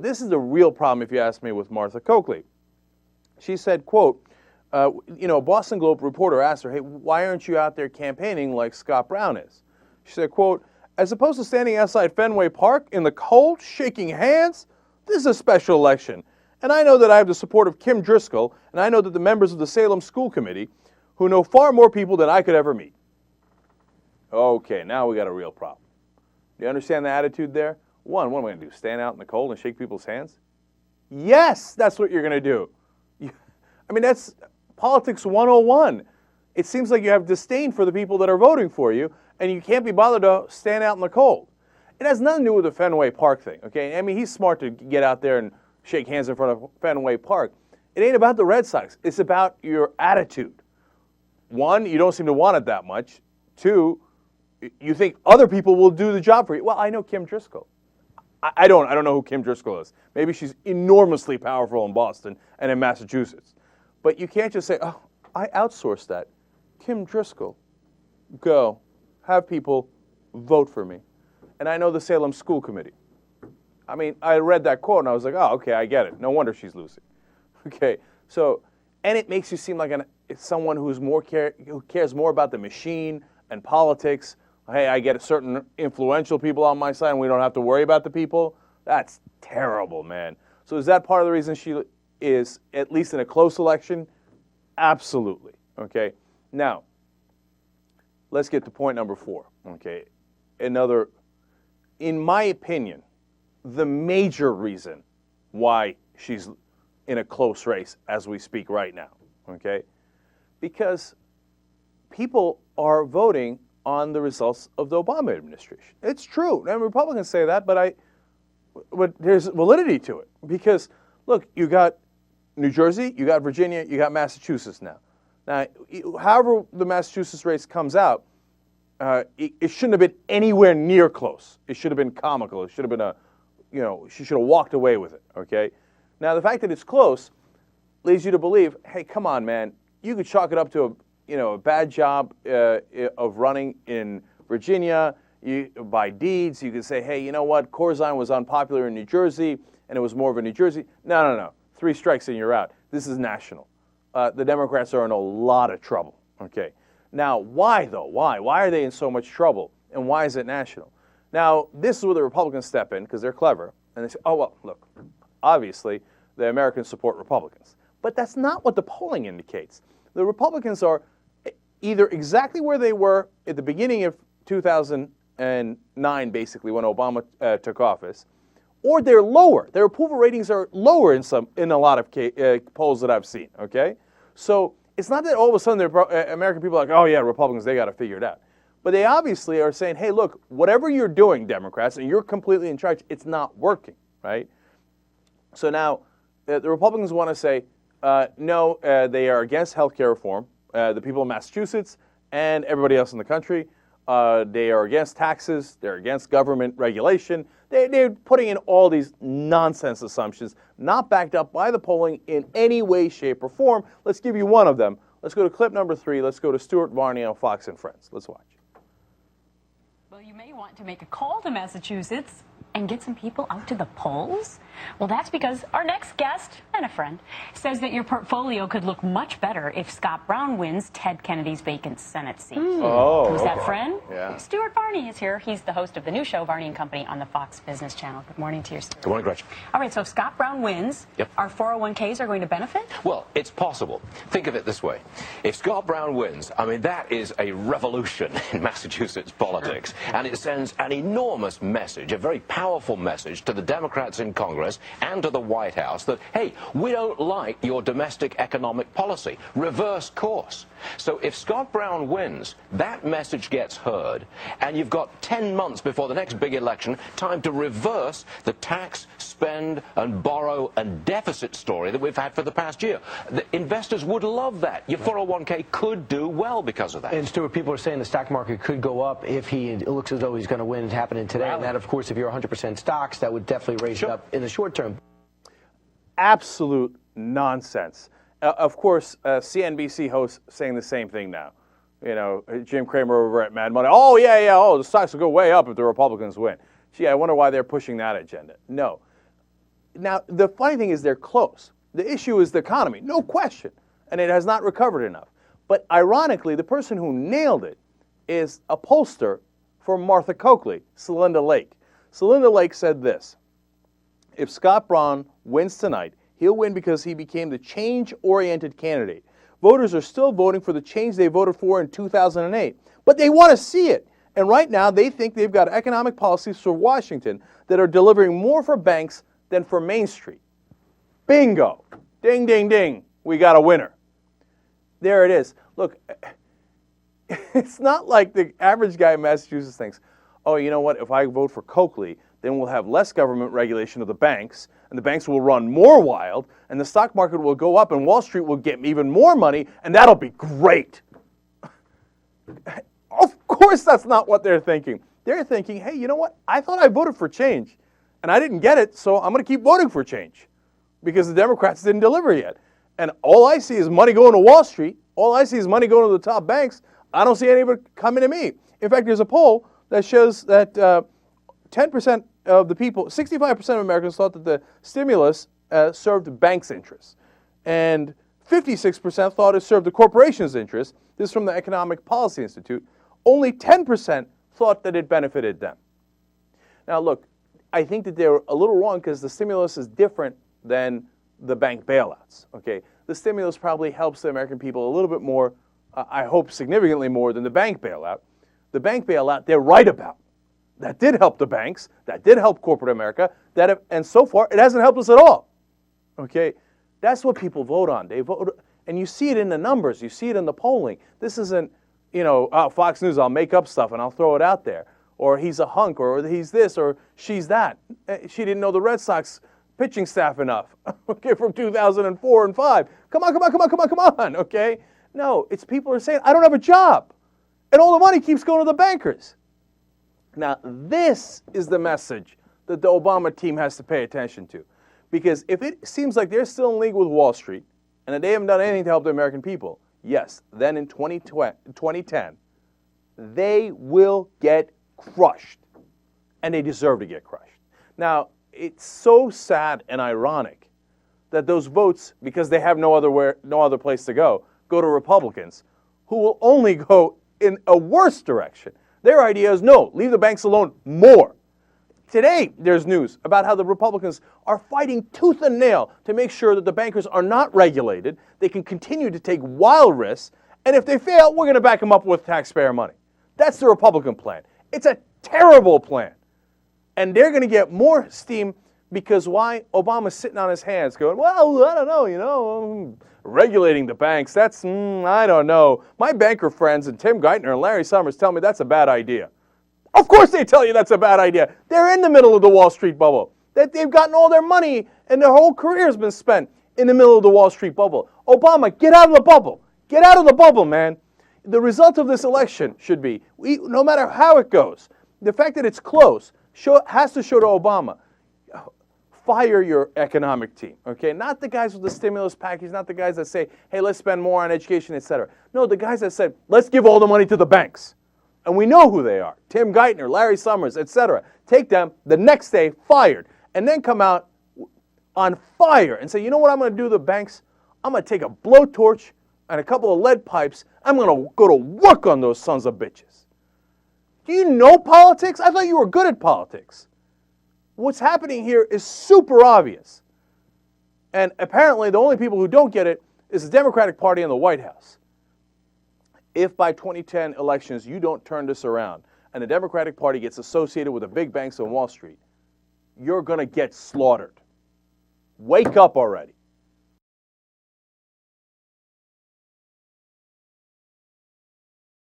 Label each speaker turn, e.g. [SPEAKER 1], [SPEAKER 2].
[SPEAKER 1] This is the real problem, if you ask me, with Martha Coakley. She said, quote, a Boston Globe reporter asked her, hey, why aren't you out there campaigning like Scott Brown is? She said, quote, as opposed to standing outside Fenway Park in the cold, shaking hands, this is a special election. And I know that I have the support of Kim Driscoll, and I know that the members of the Salem School Committee, who know far more people than I could ever meet. Okay, now we got a real problem. Do you understand the attitude there? One, what am I going to do, stand out in the cold and shake people's hands? Yes, that's what you're going to do. I mean, that's politics 101. It seems like you have disdain for the people that are voting for you, and you can't be bothered to stand out in the cold. It has nothing to do with the Fenway Park thing, okay? I mean, he's smart to get out there and shake hands in front of Fenway Park. It ain't about the Red Sox. It's about your attitude. One, you don't seem to want it that much. Two, you think other people will do the job for you. Well, I know Kim Driscoll. I don't know who Kim Driscoll is. Maybe she's enormously powerful in Boston and in Massachusetts. But you can't just say, oh, I outsourced that. Kim Driscoll, go. Have people vote for me. And I know the Salem School Committee. I mean, I read that quote and I was like, oh, okay, I get it. No wonder she's losing. Okay, so, and it makes you seem like it's someone who cares more about the machine and politics. Hey, I get a certain influential people on my side and we don't have to worry about the people. That's terrible, man. So is that part of the reason she is, at least in a close election? Absolutely, okay? Now, let's get to point number 4, okay? Another, in my opinion, the major reason why she's in a close race as we speak right now, okay? Because people are voting on the results of the Obama administration. It's true, and Republicans say that, but there's validity to it. Because, look, you got New Jersey, you got Virginia, you got Massachusetts now. Now, however the Massachusetts race comes out, it shouldn't have been anywhere near close. It should have been comical. It should have been she should have walked away with it, okay? Now, the fact that it's close leads you to believe, hey, come on, man, you could chalk it up to a bad job of running in Virginia by deeds. You could say, hey, you know what, Corzine was unpopular in New Jersey, and it was more of a New Jersey. No. 3 strikes and you're out. This is national. The Democrats are in a lot of trouble, okay? Now, why, though? Why? Why are they in so much trouble, and why is it national? Now, this is where the Republicans step in, because they're clever, and they say, oh, well, look, obviously, the Americans support Republicans. But that's not what the polling indicates. The Republicans are either exactly where they were at the beginning of 2009, basically, when Obama took office, or they're lower. Their approval ratings are lower in a lot of polls that I've seen, okay? So it's not that all of a sudden the American people are like, oh, yeah, Republicans, they got to figure it out. But they obviously are saying, hey, look, whatever you're doing, Democrats, and you're completely in charge, it's not working, right? So now the Republicans want to say, no, they are against health care reform. The people in Massachusetts and everybody else in the country, they are against taxes. They're against government regulation. They're putting in all these nonsense assumptions, not backed up by the polling in any way, shape, or form. Let's give you one of them. Let's go to clip number 3. Let's go to Stuart Varney on Fox and Friends. Let's watch.
[SPEAKER 2] Well, you may want to make a call to Massachusetts and get some people out to the polls? Well, that's because our next guest, and a friend, says that your portfolio could look much better if Scott Brown wins Ted Kennedy's vacant Senate seat.
[SPEAKER 1] Oh,
[SPEAKER 2] Who's that friend?
[SPEAKER 1] Yeah.
[SPEAKER 2] Stuart Varney is here. He's the host of the new show, Varney and Company, on the Fox Business Channel. Good morning to you, Stuart.
[SPEAKER 3] Good morning, Gretchen.
[SPEAKER 2] All right, so if Scott Brown wins, our 401ks are going to benefit?
[SPEAKER 3] Well, it's possible. Think of it this way. If Scott Brown wins, I mean, that is a revolution in Massachusetts politics. And it sends an enormous message, a very powerful message to the Democrats in Congress and to the White House that, hey, we don't like your domestic economic policy. Reverse course. So if Scott Brown wins, that message gets heard, and you've got 10 months before the next big election, time to reverse the tax, spend, and borrow and deficit story that we've had for the past year. The investors would love that. Your 401k could do well because of that.
[SPEAKER 4] And Stuart, people are saying the stock market could go up if it looks as though he's going to win. It's happening today. Wow. And that, of course, if you're 100% stocks, that would definitely raise it up in the short term.
[SPEAKER 1] Absolute nonsense. Of course, CNBC hosts saying the same thing now. You know, Jim Cramer over at Mad Money. Oh, yeah, the stocks will go way up if the Republicans win. Gee, I wonder why they're pushing that agenda. No. Now, the funny thing is they're close. The issue is the economy, no question, and it has not recovered enough. But ironically, the person who nailed it is a pollster for Martha Coakley, Celinda Lake. Celinda Lake said this: if Scott Brown wins tonight, he'll win because he became the change-oriented candidate. Voters are still voting for the change they voted for in 2008, but they want to see it. And right now, they think they've got economic policies for Washington that are delivering more for banks than for Main Street. Bingo. Ding, ding, ding. We got a winner. There it is. Look, it's not like the average guy in Massachusetts thinks, oh, you know what, if I vote for Coakley, then we'll have less government regulation of the banks, and the banks will run more wild, and the stock market will go up, and Wall Street will get even more money, and that'll be great. Of course that's not what they're thinking. They're thinking, hey, you know what? I thought I voted for change, and I didn't get it, so I'm going to keep voting for change because the Democrats didn't deliver yet. And all I see is money going to Wall Street. All I see is money going to the top banks. I don't see any of it coming to me. In fact, there's a poll that shows that 10% of the people, 65% of Americans thought that the stimulus served banks' interests. And 56% thought it served the corporation's interests. This is from the Economic Policy Institute. Only 10% thought that it benefited them. Now, look, I think that they're a little wrong because the stimulus is different than the bank bailouts, okay? The stimulus probably helps the American people a little bit more, I hope significantly more than the bank bailout. The bank bailout, they're right about. That did help the banks. That did help corporate America. And so far, it hasn't helped us at all, okay? That's what people vote on. They vote, and you see it in the numbers. You see it in the polling. This isn't, you know, Fox News, I'll make up stuff and I'll throw it out there. Or he's a hunk, or he's this, or she's that. She didn't know the Red Sox pitching staff enough, okay, from 2004 and 5. Come on, okay? No, it's people are saying, I don't have a job. And all the money keeps going to the bankers. Now, this is the message that the Obama team has to pay attention to. Because if it seems like they're still in league with Wall Street and that they haven't done anything to help the American people, yes, then in 2010, they will get crushed. And they deserve to get crushed. Now, it's so sad and ironic that those votes, because they have no other place to go to Republicans, who will only go in a worse direction. Their idea is, no, leave the banks alone more. Today, there's news about how the Republicans are fighting tooth and nail to make sure that the bankers are not regulated, they can continue to take wild risks, and if they fail, we're going to back them up with taxpayer money. That's the Republican plan. It's a terrible plan. And they're going to get more steam because why? Obama's sitting on his hands going, well, I don't know, you know, regulating the banks, that's, I don't know. My banker friends and Tim Geithner and Larry Summers tell me that's a bad idea. Of course they tell you that's a bad idea. They're in the middle of the Wall Street bubble. That they've gotten all their money and their whole career has been spent in the middle of the Wall Street bubble. Obama, get out of the bubble. Get out of the bubble, man. The result of this election should be, no matter how it goes, the fact that it's close has to show to Obama, fire your economic team, okay? Not the guys with the stimulus package, not the guys that say, hey, let's spend more on education, etc. No, the guys that said, let's give all the money to the banks. And we know who they are. Tim Geithner, Larry Summers, etc. Take them the next day, fired, and then come out on fire and say, you know what I'm going to do to the banks? I'm going to take a blowtorch and a couple of lead pipes. I'm going to go to work on those sons of bitches. Do you know politics? I thought you were good at politics. What's happening here is super obvious. And apparently the only people who don't get it is the Democratic Party in the White House. If by 2010 elections you don't turn this around and the Democratic Party gets associated with the big banks on Wall Street, you're going to get slaughtered. Wake up already.